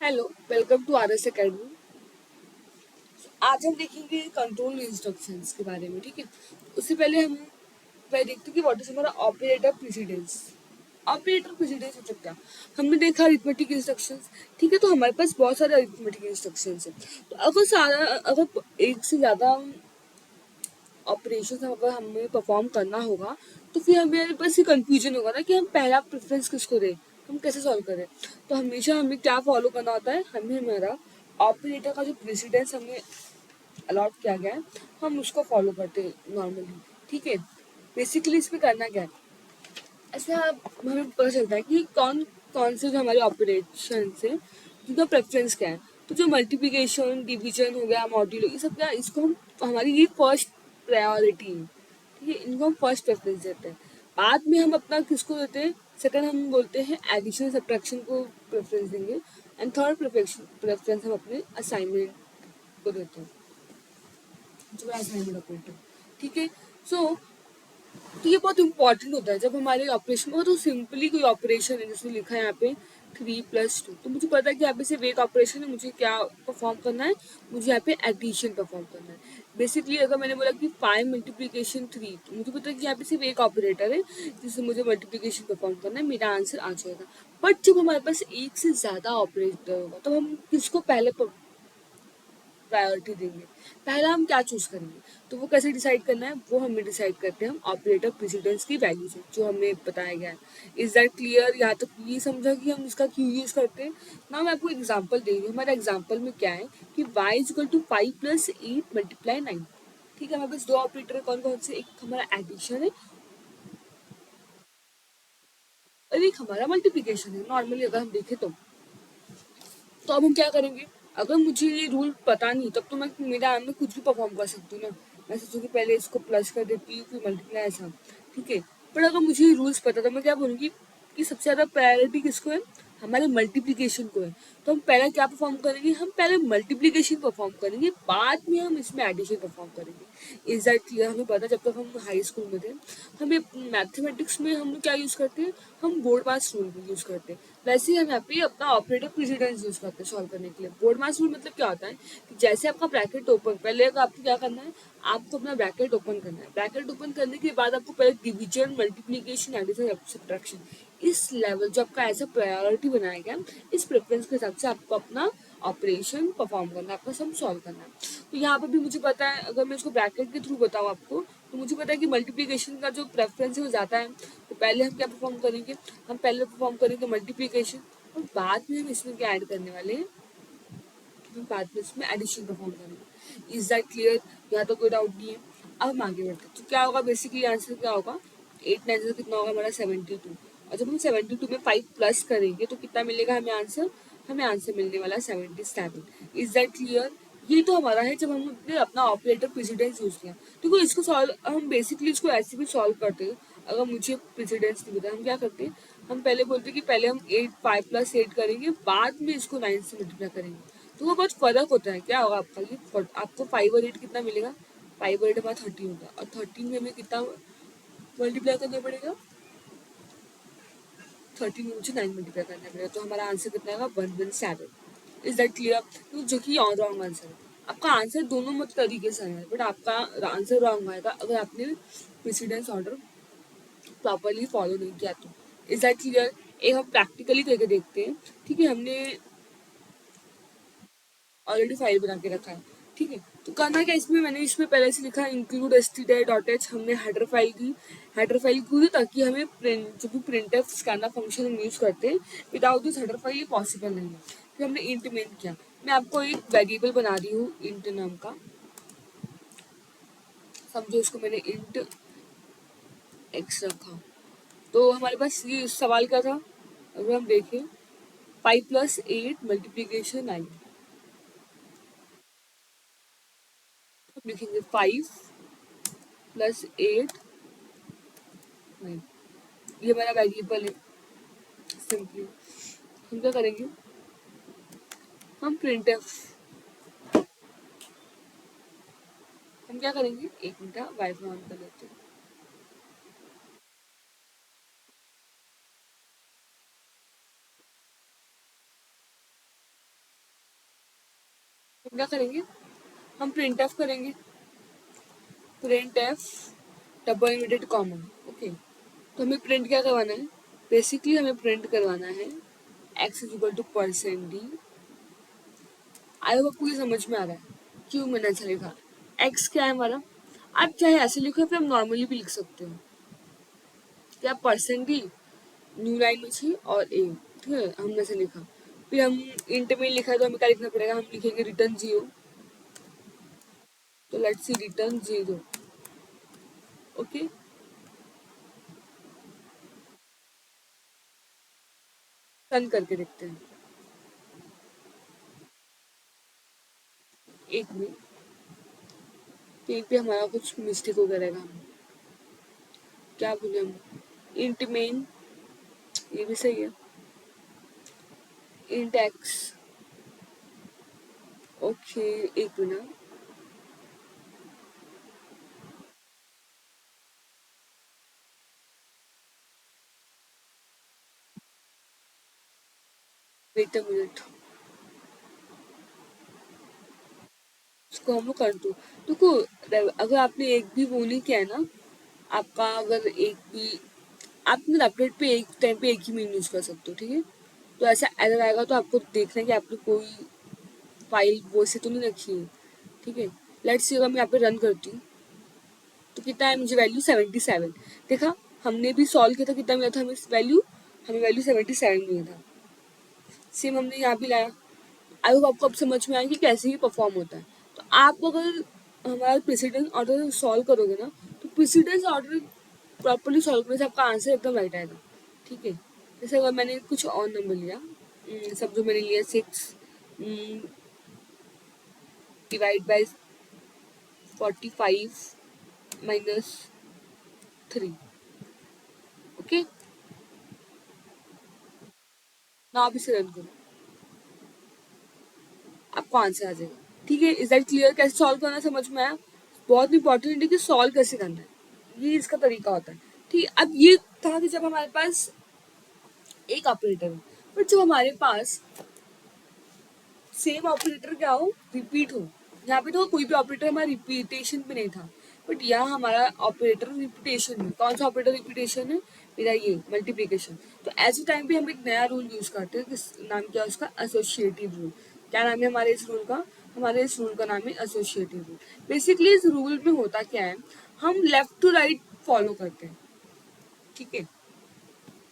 Hello, welcome to R S academy. आज हम देखेंगे कंट्रोल इंस्ट्रक्शंस के बारे में। ठीक है, उससे पहले हम पहले देखते हैं कि व्हाट इज हमारा ऑपरेटर प्रेसिडेंस। ऑपरेटर प्रेसिडेंस मतलब क्या? हमने देखा अरिथमेटिक इंस्ट्रक्शंस। ठीक है, तो हमारे पास बहुत सारे अरिथमेटिक इंस्ट्रक्शंस हैं। तो अगर एक से ज़्यादा ऑपरेशन अगर हमें परफॉर्म करना होगा तो फिर हमें बस ये कंफ्यूजन होगा ना कि हम पहला प्रेफरेंस किसको दें, हम कैसे सॉल्व करें। तो हमेशा हमें क्या फॉलो करना होता है, हमें हमारा ऑपरेटर का जो प्रेसिडेंस हमें अलॉट किया गया है हम उसको फॉलो करते हैं नॉर्मली। ठीक है, बेसिकली इसमें करना क्या है, ऐसा हमें पता चलता है कि कौन कौन से जो हमारे ऑपरेशन है जिनका प्रेफरेंस क्या है। तो जो मल्टीप्लिकेशन डिवीजन हो गया, मॉड्यूल ये सब क्या है, इसको हम हमारी ये फर्स्ट प्रायोरिटी है। ठीक है, इनको हम फर्स्ट प्रेफरेंस देते हैं। बाद में हम अपना किसको देते हैं, सेकंड हम बोलते हैं एडिशन सब्ट्रैक्शन को प्रेफरेंस देंगे। एंड थर्ड प्रेफरेंस हम अपने असाइनमेंट को देते हैं, जो असाइनमेंट ऑपरेटर। ठीक है, सो तो ये बहुत इंपॉर्टेंट होता है जब हमारे ऑपरेशन में तो सिंपली कोई ऑपरेशन है जैसे लिखा है यहाँ पे 3+2, तो मुझे पता है कि यहाँ पे सिर्फ एक ऑपरेशन है, मुझे क्या परफॉर्म करना है, मुझे यहाँ पे एडिशन परफॉर्म करना है। बेसिकली अगर मैंने बोला कि 5 × 3 तो मुझे पता है कि यहाँ पे सिर्फ एक ऑपरेटर है जिससे मुझे मल्टीप्लीकेशन परफॉर्म करना है, मेरा आंसर आ जाएगा। बट जब हमारे पास एक से ज़्यादा ऑपरेटर होगा तो हम किसको पहले प्रायोरिटी देंगे, पहला हम क्या चूज करेंगे। तो वो कैसे डिसाइड करना है, वो हमें डिसाइड करते हैं हम ऑपरेटर प्रेसिडेंस की वैल्यू से जो हमें बताया गया है। Is that clear? यहाँ तक ये समझा कि हम इसका क्यों यूज करते हैं ना। मैं आपको एग्जाम्पल दे रही हूँ। हमारे एग्जाम्पल में क्या है कि y = 5 + 8 × 9। ठीक है, हमारे पास दो ऑपरेटर कौन कौन से, एक हमारा एडिशन है और एक हमारा मल्टीप्लीकेशन है नॉर्मली अगर हम देखें तो अब हम क्या करेंगे, अगर मुझे ये रूल पता नहीं तब तो मैं मेरा में कुछ भी परफॉर्म कर सकती हूँ ना। मैं सोचूंगी पहले इसको प्लस कर देती हूँ फिर मल्टीप्लाई ऐसा। ठीक है, पर अगर मुझे ये रूल्स पता तो मैं क्या बोलूँगी कि सबसे ज़्यादा प्रायोरिटी किसको है, हमारे मल्टीप्लिकेशन को है। तो हम पहले क्या परफॉर्म करेंगे, हम पहले मल्टीप्लिकेशन परफॉर्म करेंगे, बाद में हम इसमें एडिशन परफॉर्म करेंगे। Is that clear? हमें पता जब तक हम हाई स्कूल में थे हमें मैथमेटिक्स में हम क्या यूज़ करते हैं, हम बोर्ड मास रूल यूज़ करते हैं। वैसे ही हम यहाँ पे अपना ऑपरेटर प्रेसिडेंस यूज़ करते हैं सॉल्व करने के लिए। बोर्ड मास रूल मतलब क्या होता है कि जैसे आपका ब्रैकेट ओपन, पहले आपको क्या करना है, आपको अपना ब्रैकेट ओपन करना है। ब्रैकेट ओपन करने के बाद आपको पहले डिवीजन, मल्टीप्लीकेशन, एडिशन, सब्ट्रैक्शन, इस लेवल जो आपका ऐसा प्रायोरिटी बनाया गया, इस प्रेफरेंस के हिसाब से आपको अपना ऑपरेशन परफॉर्म करना है, आपका सम सॉल्व करना है। तो यहाँ पर भी मुझे पता है, अगर मैं इसको ब्रैकेट के थ्रू बताऊँ आपको, तो मुझे पता है कि मल्टीप्लिकेशन का जो प्रेफरेंस है वो ज़्यादा है। तो पहले हम क्या परफॉर्म करेंगे, हम पहले परफॉर्म करेंगे मल्टीप्लिकेशन और बाद में हम इसमें क्या ऐड करने वाले हैं, हम बाद में इसमें एडिशन परफॉर्म करेंगे। Is that clear? यहाँ तो कोई डाउट नहीं है। अब हम आगे बढ़ते हैं तो क्या होगा, बेसिकली आंसर क्या होगा, 8 9 से कितना होगा हमारा 72। और जब हम 72 में 5 प्लस करेंगे तो कितना मिलेगा हमें आंसर, हमें आंसर मिलने वाला 77। Is that clear? ये तो हमारा है जब हमने अपना ऑपरेटर प्रेसिडेंस यूज किया। देखो इसको सॉल्व हम बेसिकली इसको ऐसे भी सॉल्व करते हैं। अगर मुझे प्रेसिडेंस नहीं पता हम क्या करते हैं, हम पहले बोलते हैं कि पहले हम 5 + 8 करेंगे, बाद में इसको 9 से मल्टीप्लाई करेंगे। तो वो बहुत फर्क होता है। क्या होगा आपका ये, आपको 5 और 8 कितना मिलेगा, 5 और 8 हमारा 13 होगा और 13 में हमें कितना मल्टीप्लाई करना पड़ेगा, 13 में मुझे 9 मल्टीप्लाई करना पड़ेगा। तो हमारा आंसर कितना आएगा, 117। Is that clear? तो जो कि रॉन्ग आंसर है। आपका आंसर दोनों मत तरीके से है बट आपका आंसर रॉन्ग आएगा अगर आपने प्रेसिडेंस ऑर्डर प्रॉपरली फॉलो नहीं किया तो। Is that clear? एक हम प्रैक्टिकली करके देखते हैं। ठीक है, हमने ऑलरेडी फाइल बना के रखा है। ठीक है, तो करना क्या इसमें, मैंने इसमें पहले से लिखा इंक्लूड stdio.h, हमने हेडर फाइल की, हेडर फाइल क्यों, ताकि हमें प्रिंट जो भी प्रिंटफ स्कैनर फंक्शन हम यूज़ करते हैं विदाउट दिस हेडर फाइल ये पॉसिबल नहीं है। फिर हमने इंट मेन किया। मैं आपको एक वेरिएबल बना रही हूँ इंट नाम का, समझो इसको मैंने इंट एक्स रखा। तो हमारे पास ये सवाल क्या था, अगर हम देखें 5 + 8 मल्टीप्लीकेशन 9, हम लिखेंगे 5 + 8 9, ये हमारा वेरिएबल है। सिंपली हम क्या करेंगे, हम प्रिंटफ हम क्या करेंगे, एक मिनट वाईफाई ऑन कर लेते हैं। क्या करेंगे, हम प्रिंट एफ करेंगे, print F double inverted comma. Okay, तो हमें प्रिंट क्या करवाना है, बेसिकली हमें प्रिंट करवाना है x is equal two percent D. I hope आपको ये समझ में आ रहा है क्यों मैंने ऐसा लिखा। एक्स क्या है हमारा, आप चाहे ऐसे लिखो फिर हम नॉर्मली भी लिख सकते हो, क्या परसेंट डी न्यू लाइन में छी और ए, ठीक है हमने ऐसे लिखा। फिर हम इंट में लिखा है तो हमें क्या लिखना पड़ेगा, हम लिखेंगे रिटर्न जीरो, तो let's see return zero. Okay, run करके देखते हैं, एक मिनट, कहीं पे हमारा कुछ मिस्टेक हो करेगा, हम क्या बोले, हम इंट मेन, ये भी सही है, इंट एक्स। ओके, एक मिनट, वेट अ मिनट, इसको हम लोग कर दो। देखो, अगर आपने एक भी वो नहीं किया है ना, आपका अगर एक भी, आप ना लैपटॉप पे एक टाइम पे एक ही मेन यूज कर सकते हो, ठीक है। तो ऐसा एरर आएगा तो आपको देखना है कि आपने कोई फाइल वो से तो नहीं रखी है, ठीक है। लेट्स सी अगर मैं यहाँ पे रन करती हूँ तो कितना है, मुझे वैल्यू 77 देखा, हमने भी सॉल्व किया था, कितना मिला था हमें वैल्यू, हमें वैल्यू 77 मिला था। सेम हमने यहाँ भी लाया। आई होप आपको अब समझ में आया कि कैसे ही परफॉर्म होता है। तो आप अगर हमारा प्रेसिडेंस ऑर्डर सॉल्व करोगे ना, तो प्रेसिडेंस ऑर्डर प्रॉपरली सॉल्व करने से आपका आंसर एकदम राइट आएगा, ठीक है। जैसे अगर मैंने कुछ और नंबर लिया, सब जो मैंने लिया 6 डिवाइड बाई 45 माइनस 3। ओके, ना आप इसे रन करो, आपको आंसर आ जाएगा, ठीक है। इज दैट क्लियर, कैसे सॉल्व करना समझ में आया। बहुत इंपॉर्टेंट है कि सॉल्व कैसे करना है, ये इसका तरीका होता है, ठीक है। अब ये था कि जब हमारे पास एक ऑपरेटर हो, बट जब हमारे पास सेम ऑपरेटर क्या हो, रिपीट हो। यहाँ पे तो कोई भी ऑपरेटर हमारा रिपीटेशन पे नहीं था, बट यहाँ हमारा ऑपरेटर रिपीटेशन है। कौन सा ऑपरेटर रिपीटेशन है, मेरा ये मल्टीप्लीकेशन। तो ऐसे टाइम पे हम एक नया रूल यूज करते हैं, किस नाम क्या है उसका, एसोसिएटिव रूल। क्या नाम है हमारे इस रूल का, हमारे इस रूल का नाम है एसोसिएटिव रूल। बेसिकली इस रूल में होता क्या है, हम लेफ्ट टू राइट फॉलो करते हैं, ठीक है।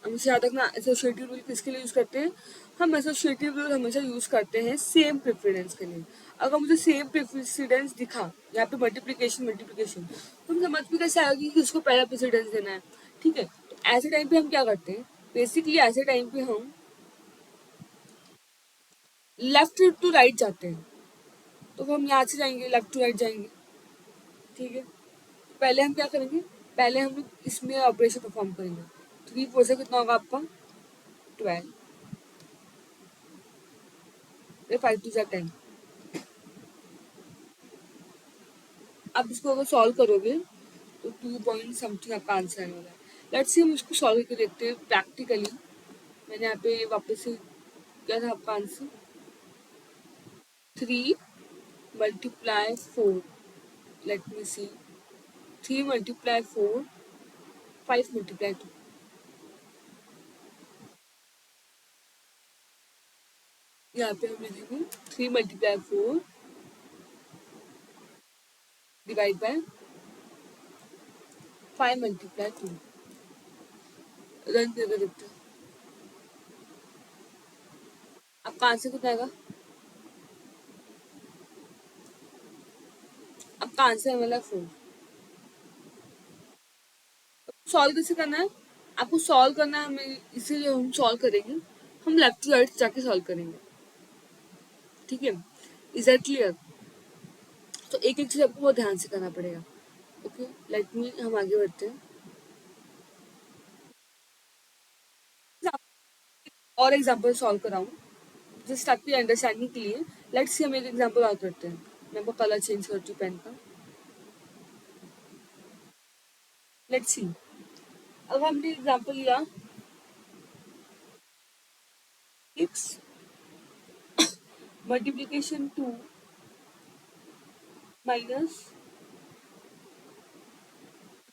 हमेशा याद रखना, एसोसिएटिव रूल किसके लिए यूज करते हैं, हम एसोसिएटिव रूल हमेशा यूज करते हैं सेम प्रेफरेंस के लिए। अगर मुझे सेम प्रेसिडेंस दिखा, यहाँ पे मल्टीप्लीकेशन मल्टीप्लीकेशन, तो हम समझ में कैसे आएगा कि किसको पहला प्रेसिडेंस देना है, ठीक है। तो ऐसे टाइम पे हम क्या करते हैं, बेसिकली ऐसे टाइम पे हम लेफ्ट टू राइट जाते हैं। तो हम यहाँ से जाएंगे, लेफ्ट टू राइट जाएंगे, ठीक है। पहले हम क्या करेंगे, पहले हम लोग इसमें ऑपरेशन परफॉर्म करेंगे। 3 4 से कितना होगा आपका, 12, 5 2 10। आप इसको अगर सॉल्व करोगे तो 2 पॉइंट समथिंग आपका आंसर आने वाला है। लेट्स सी हम इसको सॉल्व करके देखते हैं प्रैक्टिकली। मैंने यहाँ पे वापस से, क्या था आपका आंसर, 3 मल्टीप्लाई 4, लेट मी सी, 3 मल्टीप्लाई 4, 5 मल्टीप्लाई 2। यहाँ पे हम लिखेंगे 3 multiply 4 divide by 5 multiply 2। Run करके देखते हैं, आपका आंसर कितना आएगा, आपका आंसर वाला 4। सॉल्व कैसे करना है, आपको सॉल्व करना है, हमें इसीलिए हम सॉल्व करेंगे, हम लेफ्ट टू राइट जाके सॉल्व करेंगे, ठीक है। Is that clear. तो एक एक चीज आपको बहुत ध्यान से करना पड़ेगा। ओके, लेट मी, हम आगे बढ़ते हैं। और एग्जांपल सॉल्व कराऊं जस्ट आपकी अंडरस्टैंडिंग के लिए। लेट्स सी हम एक एग्जांपल और करते हैं। मैं आपको कलर चेंज करती हूँ पेन का। लेट्स सी, अब हमने एग्जांपल लिया x multiplication 2 minus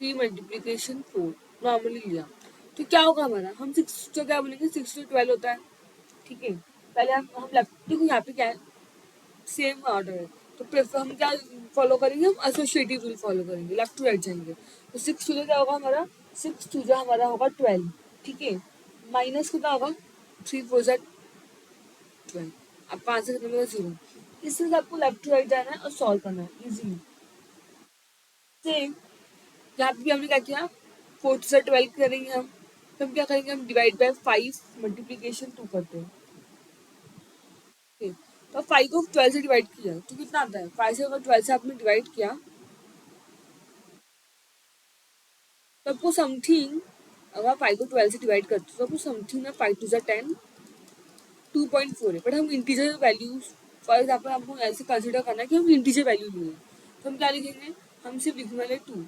3 multiplication 4 normally लिया तो क्या होगा हमारा, हम 6 तो क्या बोलेंगे, 6 to 12 होता है। ठीक है, पहले हम लेफ्ट, देखो यहाँ पे क्या है, सेम ऑर्डर है, तो प्रेफर हम क्या फॉलो करेंगे, हम एसोसिएटिव रूल फॉलो करेंगे, लेफ्ट टू राइट जाएंगे। तो 6 टू क्या होगा हमारा, 6 टू हमारा होगा 12। ठीक है, माइनस कितना होगा, 3 4 12, आपका आंसर कितना मिलेगा, 0। इससे आपको लेफ्ट टू राइट जाना है और सॉल्व करना है इजीली। सेम यहाँ पे भी हमने क्या किया, 4 से 12 करेंगे हम, तो हम क्या करेंगे, हम डिवाइड बाय 5 मल्टीप्लीकेशन 2 करते हैं। ठीक है, तो 5 को 12 से डिवाइड किया तो कितना आता है, 5 से अगर 12 से आपने डिवाइड किया तो आपको समथिंग, अगर 5 को 12 से डिवाइड करते हो तो आपको समथिंग में 5 टू 10 2.4 है, बट हम इंटीजर वैल्यूज, फॉर एग्जाम्पल हमको ऐसे कंसिडर करना है कि हम इंटीजर वैल्यू लिए, तो हम क्या लिखेंगे, हम सिर्फ लिखने वाले 2,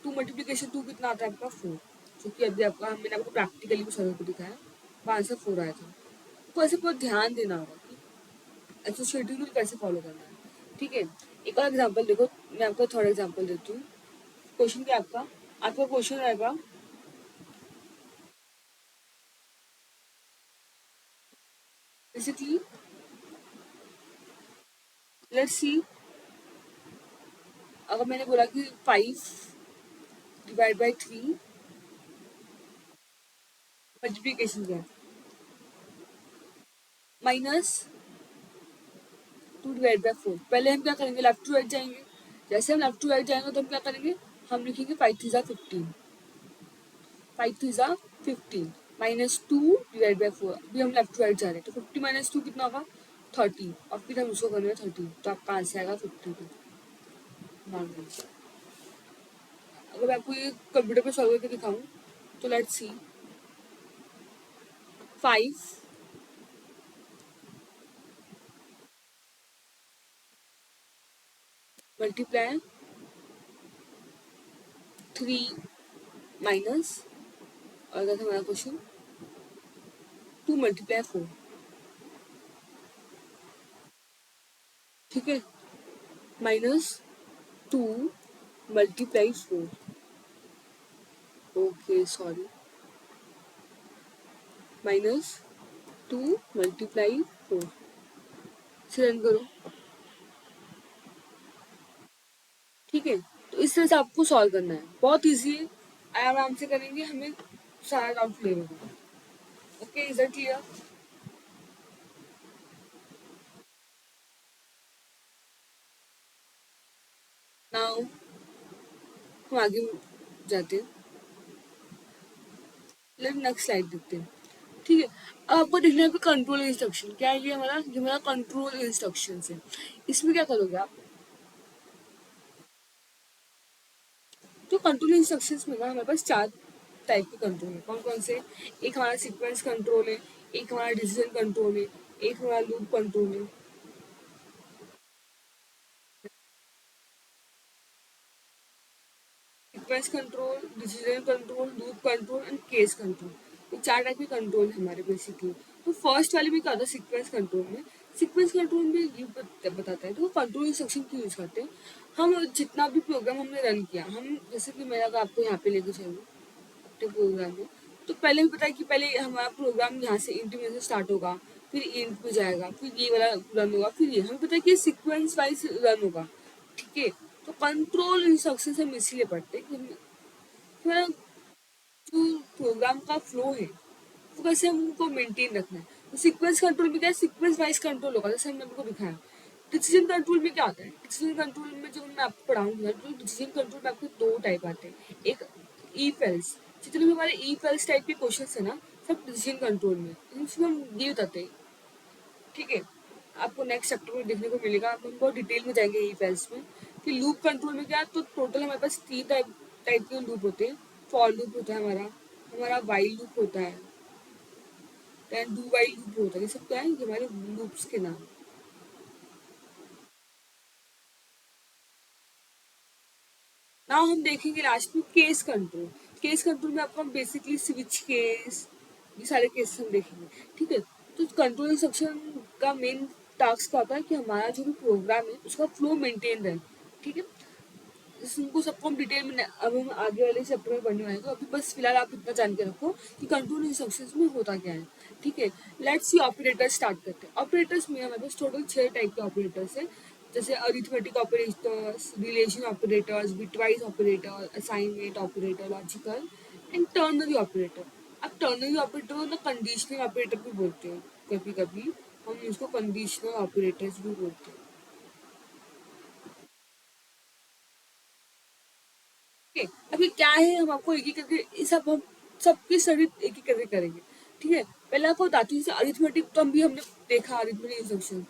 2 मल्टीप्लीकेशन 2 कितना आता है आपका 4, जो कि अभी आपका मैंने आपको प्रैक्टिकली भी सॉल्व करके दिखाया, वहाँ आंसर 4 आया था। तो ऐसे पूरा ध्यान देना होगा कि एसोसिएटिव रूल कैसे फॉलो करना है। ठीक है, एक और एग्जाम्पल देखो, मैं आपको थर्ड एग्जाम्पल देती हूँ। क्वेश्चन क्या आपका, आपका क्वेश्चन रहेगा, बेसिकली लेट्स सी, अगर मैंने बोला कि 5 डिवाइड बाई 3 मल्टीप्लीकेशन क्या है, माइनस 2 डिवाइड बाई 4, पहले हम क्या करेंगे, लेफ्ट टू राइट जाएंगे। जैसे हम लेफ्ट टू राइट जाएंगे तो हम क्या करेंगे, हम लिखेंगे 5 3 15, 5 3 15 माइनस 2 डिवाइड बाई 4, अभी हम लेफ्ट टू राइट जा रहे हैं तो 50 माइनस 2 कितना होगा, 30, और फिर हम उसको करेंगे 30, तो आपका आंसर आएगा 52 नॉर्मल। अगर मैं आपको ये कंप्यूटर पे सॉल्व करके दिखाऊं तो लेट्स सी, 5 मल्टीप्लाई 3 माइनस, और क्या था हमारा क्वेश्चन, 2 मल्टीप्लाई 4। ठीक है, minus 2 multiply 4, okay sorry, minus 2 multiply 4 से रन करो। ठीक है, तो इस तरह से आपको सॉल्व करना है, बहुत इजी है, आराम से करेंगे, हमें सारा डाउट क्लियर होगा। Okay, is that clear? Now हम आगे जाते हैं, नेक्स्ट स्लाइड देखते हैं। ठीक है, अब आपको देखना है कंट्रोल इंस्ट्रक्शन क्या है, ये हमारा कंट्रोल इंस्ट्रक्शन है। इसमें क्या करोगे आप, तो कंट्रोल इंस्ट्रक्शंस में ना हमारे पास 4 टाइप के कंट्रोल है, कौन कौन से, एक हमारा सीक्वेंस कंट्रोल है, एक हमारा डिसीजन कंट्रोल है, एक हमारा लूप कंट्रोल है। Sequence control, decision control, loop control and case control, ये 4 टाइप के कंट्रोल है हमारे बेसिकली। तो फर्स्ट वाले में क्या होता है, सीक्वेंस कंट्रोल में, सीक्वेंस कंट्रोल में ये बताता है तो कंट्रोल इंस्ट्रक्शन क्यों यूज करते हैं, हम जितना भी प्रोग्राम हमने रन किया, हम जैसे कि मैं अगर आपको यहाँ पे लेके चलूँ अपने प्रोग्राम में, तो पहले भी पता है कि पहले हमारा प्रोग्राम यहाँ से इंट में से स्टार्ट होगा, फिर इंट पे जाएगा, फिर ये वाला रन होगा, फिर ये हमें पता है कि सीक्वेंस वाइज रन होगा। ठीक है, तो कंट्रोल इंस्ट्रक्शन हम इसीलिए पढ़ते हैं कि हमारा जो प्रोग्राम का फ्लो है वो कैसे हम उनको मेंटेन रखना है। तो सीक्वेंस कंट्रोल में क्या है, सीक्वेंस वाइज कंट्रोल होगा, जैसे हमने आपको दिखाया। डिसीजन कंट्रोल में क्या आता है, डिसीजन कंट्रोल में जो मैं आपको पढ़ाऊंगा, तो डिसीजन कंट्रोल में आपको 2 टाइप आते हैं, एक ईफ एल्स, जितने भी हमारे ईफ एल्स टाइप के क्वेश्चन है ना, सब डिसीजन कंट्रोल में, इसमें हम ये बताते हैं। ठीक है, आपको नेक्स्ट चैप्टर में देखने को मिलेगा, आप हम बहुत डिटेल में जाएंगे ईफ एल्स में। फिर लूप कंट्रोल में क्या है, तो टोटल हमारे पास 3 टाइप टाइप के लूप होते हैं। फॉर लूप होता है हमारा, हमारा वाइल लूप होता है, देन डू वाइल लूप होता है, ये सब क्या है, ये हमारे लूप्स के नाम। ना हम देखेंगे लास्ट में केस कंट्रोल, केस कंट्रोल में आपको हम बेसिकली स्विच केस, ये सारे केस हम देखेंगे। ठीक है, तो कंट्रोल इंस्ट्रक्शन का मेन टास्क क्या होता है कि हमारा जो भी प्रोग्राम है उसका फ्लो मेंटेन रहे। ठीक है, इनको सबको हम डिटेल में अब हम आगे वाले चैप्टर में पढ़ने वाले हैं, तो अभी बस फिलहाल आप इतना जान के रखो कि कंट्रोल इंस्ट्रक्शंस में होता क्या है। ठीक है, लेट्स सी ऑपरेटर स्टार्ट करते हैं। ऑपरेटर्स में हमारे पास टोटल 6 टाइप के ऑपरेटर्स हैं, जैसे arithmetic operators, relation operators, bitwise operator, assignment operator, logical and ternary operator. अब टर्नरी ऑपरेटर को ना कंडीशनल ऑपरेटर भी बोलते हैं, कभी कभी हम इसको कंडीशनल ऑपरेटर्स भी बोलते हैं। ठीक है, अभी क्या है, हम आपको एक एक करके ये सब हम सबकी स्टडी एक एक करके करेंगे। ठीक है, पहले आपको बताती हूँ, जैसे अरिथमेटिक तो भी हमने देखा, अरिथमेटिक इंस्ट्रक्शन।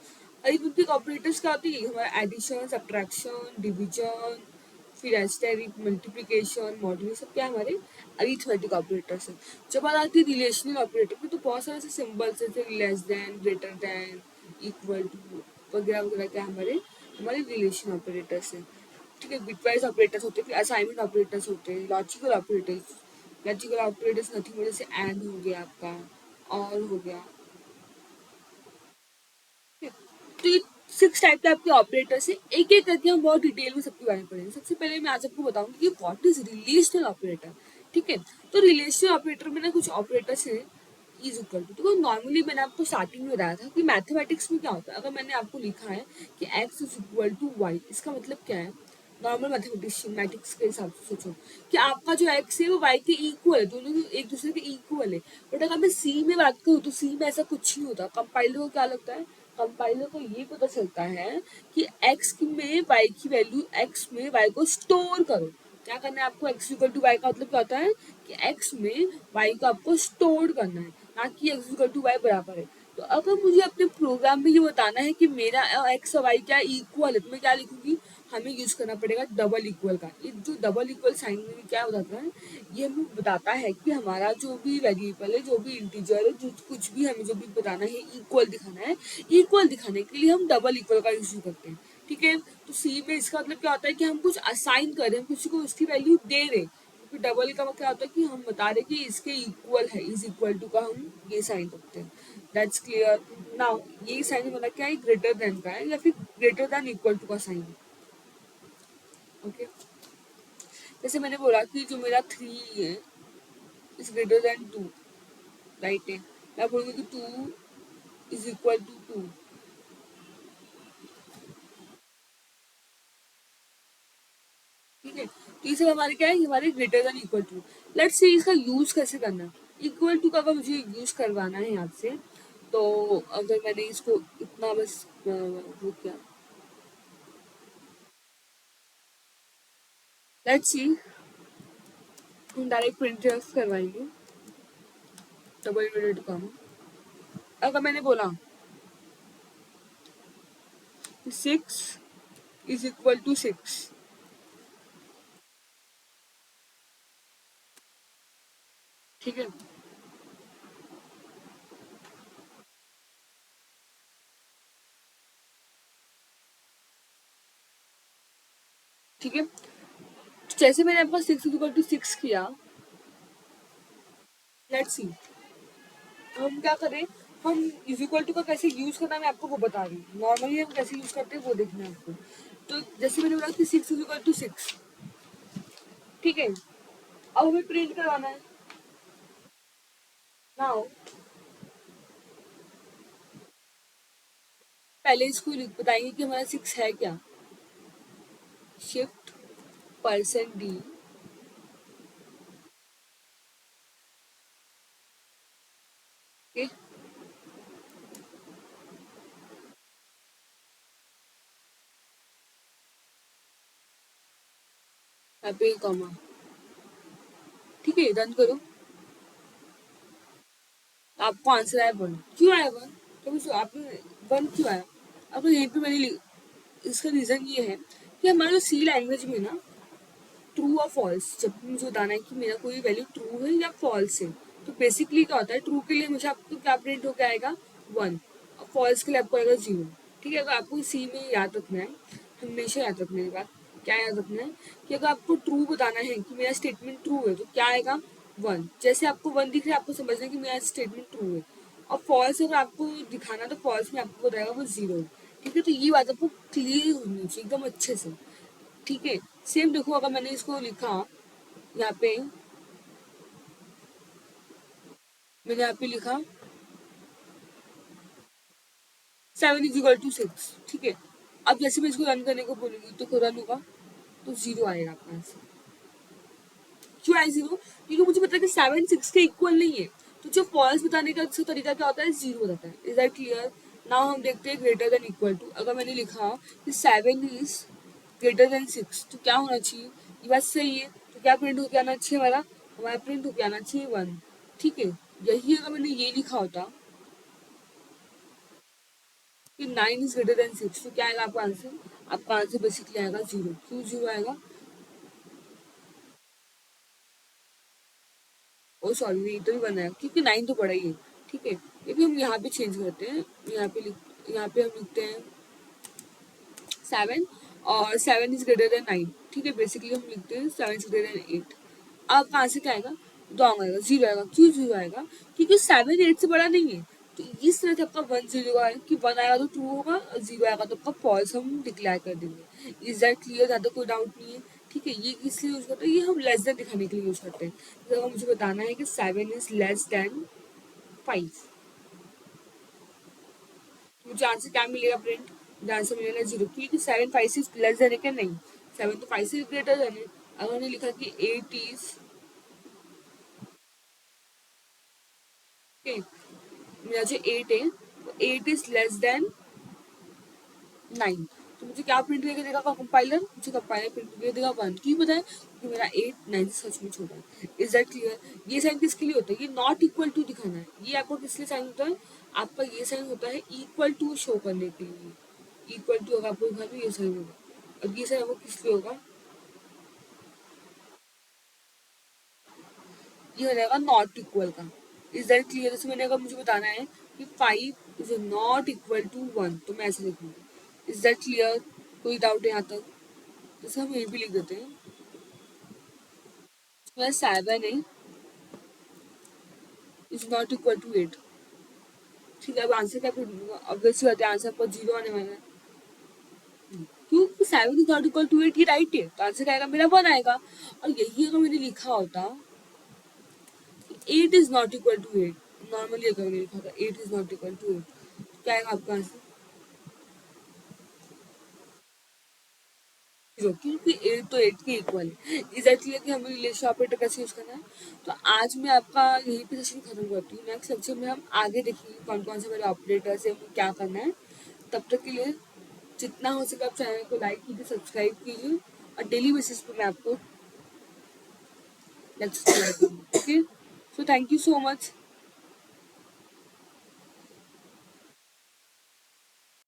अरिथमेटिक ऑपरेटर्स क्या होती है, हमारा एडिशन, सब्ट्रैक्शन, डिवीजन, फिर एस्टेरिक, मल्टीप्लिकेशन, मॉड्यूल, सब क्या हमारे अरिथमेटिक ऑपरेटर्स हैं। जब बात आती है रिलेशनल ऑपरेटर की, तो बहुत सारे ऐसे सिंबल्स जैसे less than, greater than, equal to वगैरह वगैरह क्या हमारे हमारे रिलेशन ऑपरेटर्स हैं। ठीक है, बिटवाइज ऑपरेटर्स होते हैं, फिर असाइनमेंट ऑपरेटर्स होते हैं, लॉजिकल ऑपरेटर्स नथिंग जैसे एंड हो गया आपका, और हो गया। ठीक है, तो ये 6 टाइप के आपके ऑपरेटर्स है, एक एक करके हम बहुत डिटेल में सबके बारे में पढ़ेंगे। सबसे पहले मैं आज आपको बताऊंगी कि व्हाट इज रिलेशनल ऑपरेटर। ठीक है, तो रिलेशनल ऑपरेटर में ना कुछ ऑपरेटर्स है इज इक्वल टू, तो नॉर्मली मैंने आपको स्टार्टिंग में बताया था कि मैथमेटिक्स में क्या होता है। अगर मैंने आपको लिखा है कि x is equal to Y, इसका मतलब क्या है, नॉर्मल मैथमेटिक्स के हिसाब से सोचो कि आपका जो x है वो y के इक्वल है, दोनों एक दूसरे के इक्वल है। बट अगर मैं c में बात करूँ तो c में ऐसा कुछ नहीं होता। कंपाइलर को क्या लगता है, कंपाइलर को ये पता चलता है कि x में y की वैल्यू, x में y को स्टोर करो। क्या करना है आपको, x इक्वल टू वाई का मतलब क्या होता है कि x में y को आपको स्टोर करना है, ना कि x इक्वल टू वाई बराबर है। तो अगर मुझे अपने प्रोग्राम में ये बताना है कि मेरा x और y क्या इक्वल है, तो मैं क्या लिखूंगी, हमें यूज करना पड़ेगा डबल इक्वल का। ये जो डबल इक्वल साइन में क्या बताता है, ये हमें बताता है कि हमारा जो भी वेरिएबल है, जो भी इंटीजर है, जो कुछ भी हमें जो भी बताना है, इक्वल दिखाना है, इक्वल दिखाने के लिए हम डबल इक्वल का यूज करते हैं। ठीक है, तो सी में इसका मतलब क्या होता है कि हम कुछ असाइन कर रहे हैं, किसी को उसकी वैल्यू दे रहे हैं। क्योंकि डबल का क्या होता है कि हम बता रहे कि इसके इक्वल है, इज इक्वल टू का हम ये साइन रखते हैं। That's clear. नाउ ये साइन मतलब क्या है, ग्रेटर देन का है या फिर ग्रेटर देन इक्वल टू का साइन। ओके, जैसे मैंने बोला कि जो मेरा 3 है इज ग्रेटर देन 2, राइट है, मैं बोलूँगी कि 2 इज इक्वल टू 2। ठीक है, तो ये सब हमारे क्या है, हमारे greater than equal to. Let's say इसका यूज कैसे करना है, इक्वल टू का अगर मुझे यूज करवाना है आपसे, तो अगर मैंने इसको इतना बस वो किया, लेट्स सी, हम डायरेक्ट प्रिंट करवाएंगे, डबल मिनट कम। अगर मैंने बोला 6 इज इक्वल टू 6, ठीक है, ठीक है, तो जैसे मैंने आपका 6 इज इक्वल टू 6 किया, लेट्स सी हम क्या करें, हम इज इक्वल टू का कैसे यूज करना है मैं आपको वो बता रही हूँ। नॉर्मली हम कैसे यूज करते हैं वो देखना है आपको। तो जैसे मैंने बोला कि 6 इज इक्वल टू 6, ठीक है, अब हमें प्रिंट करवाना है। नाउ पहले इसको बताएंगे कि हमारा 6 है क्या, शिफ्ट परसेंट डी, ओके, यहाँ पे कॉमा, ठीक है, रन करो, आपको आंसर आया 1। क्यों आया 1, तो आपने 1 क्यों आया, अब यहीं पे मैंने इसका रीजन ये है कि हमारे जो सी लैंग्वेज में ना ट्रू और फॉल्स, जब मुझे बताना है कि मेरा कोई वैल्यू ट्रू है या फॉल्स है, तो बेसिकली क्या होता है, ट्रू के लिए मुझे आपको क्या प्रिंट होकर आएगा 1, और फॉल्स के लिए आपको आएगा 0। ठीक है, अगर आपको सी में याद रखना है, हमेशा याद रखने की बात, क्या याद रखना है कि अगर आपको ट्रू बताना है कि मेरा स्टेटमेंट ट्रू है, तो क्या आएगा 1। जैसे आपको 1 दिख रहा है, आपको समझना है कि मेरा स्टेटमेंट ट्रू है। और फॉल्स अगर आपको दिखाना, तो फॉल्स में आपको बताएगा वो 0 है। ठीक है, तो ये बात आपको क्लियर होनी चाहिए एकदम अच्छे से। ठीक है। सेम देखो, अगर मैंने इसको लिखा यहाँ पे, मैंने यहाँ पे लिखा 7 = 6, ठीक है। अब जैसे मैं इसको रन करने को बोलूंगी तो रन होगा तो 0 आएगा आपका आंसर। क्यों आए 0? क्योंकि मुझे पता है कि 7 6 के इक्वल नहीं है। तो जो फॉल्स बताने का अच्छा तरीका क्या होता है, 0 बताता है। Is that clear? नाउ हम देखते हैं ग्रेटर देन इक्वल टू। अगर मैंने लिखा कि 7 is greater than 6, तो क्या होना चाहिए? ये बात सही है, तो क्या प्रिंट होके आना चाहिए हमारा? हमारा प्रिंट होके आना चाहिए 1, ठीक है। यही अगर मैंने ये लिखा होता कि 9 is greater than 6, तो क्या आएगा आपका आंसर? आपका आंसर बेसिकली आएगा 0। क्यों 0 आएगा? ओ सॉरी, ये तो भी बना है क्योंकि 9 तो बड़ा ही है, ठीक है। ये भी हम यहाँ पे चेंज करते हैं। यहाँ पे हम लिखते हैं 7, और 7 is greater than 9, ठीक है। बेसिकली हम लिखते हैं 7 is greater than 8। अब कहाँ से क्या आएगा? रॉन्ग आएगा, 0 आएगा। क्यों 0 आएगा? क्योंकि 7 8 से बड़ा नहीं है। तो इस तरह से आपका 1 0 आएगा कि 1 आएगा तो ट्रू होगा, और 0 आएगा तो आपका फॉल्स हम डिक्लेयर कर देंगे। Is that clear? ज़्यादा कोई डाउट नहीं है, ठीक है। ये किस लिए यूज करते हैं? ये हम लेस देन दिखाने के लिए यूज करते हैं। तो अगर मुझे बताना है कि 7 is less than 5, मुझे आंसर क्या मिलेगा फ्रेंड? मुझे आंसर मिलेगा 0, क्योंकि 7 5 से लेस देन है क्या? नहीं, 7 तो 5 से ग्रेटर देन है। अगर मैंने लिखा कि 8 इज, मेरा जो 8 है वो 8 इज लेस देन 9, तो मुझे क्या प्रिंट करके देगा कंपाइलर? मुझे कंपाइलर प्रिंट करके देगा 1। क्यों पता है? क्योंकि मेरा 8 9 से सच में छोटा है। Is that clear? ये साइन किसके लिए होता है? ये नॉट इक्वल टू दिखाना है। ये आपको किस लिए साइन होता है? आपका ये साइन होता है इक्वल टू शो करने के लिए। इक्वल टू अगर आपको दिखा तो ये साइन होगा। अब ये साइन आपको किस लिए होगा? ये हो जाएगा नॉट इक्वल का। Is that clear? जैसे मैंने, अगर मुझे बताना है कि 5 इज नॉट इक्वल टू 1, तो मैं ऐसे लिखूंगी। Is that clear? कोई डाउट है यहाँ तक? जैसे हम ये भी लिख देते हैं, 7 इज नॉट इक्वल टू 8, ठीक है। अब आंसर क्या प्रिंट होगा? ऑब्वियसली बात है, आंसर पर 0 आने वाला है। क्योंकि 7 इज नॉट इक्वल टू 8 ये राइट है, तो आंसर क्या आएगा? मेरा 1 आएगा। और यही अगर मैंने लिखा होता 8 is not equal to 8, normally अगर मैंने लिखा था 8 इज नॉट इक्वल टू 8, क्या आएगा आपका आंसर? 0, क्योंकि 8 तो 8 के इक्वल है। एग्जैक्टली कि हमें रिलेशन ऑपरेटर कैसे यूज करना है। तो आज मैं आपका यहीं पे सेशन खत्म करती हूँ। नेक्स्ट लेक्चर में हम आगे देखेंगे कौन कौन से मेरे ऑपरेटर्स है, क्या करना है। तब तक के लिए जितना हो सके आप चैनल को लाइक कीजिए, सब्सक्राइब कीजिए, और डेली बेसिस पे मैं आपको lecture okay. So thank you so much.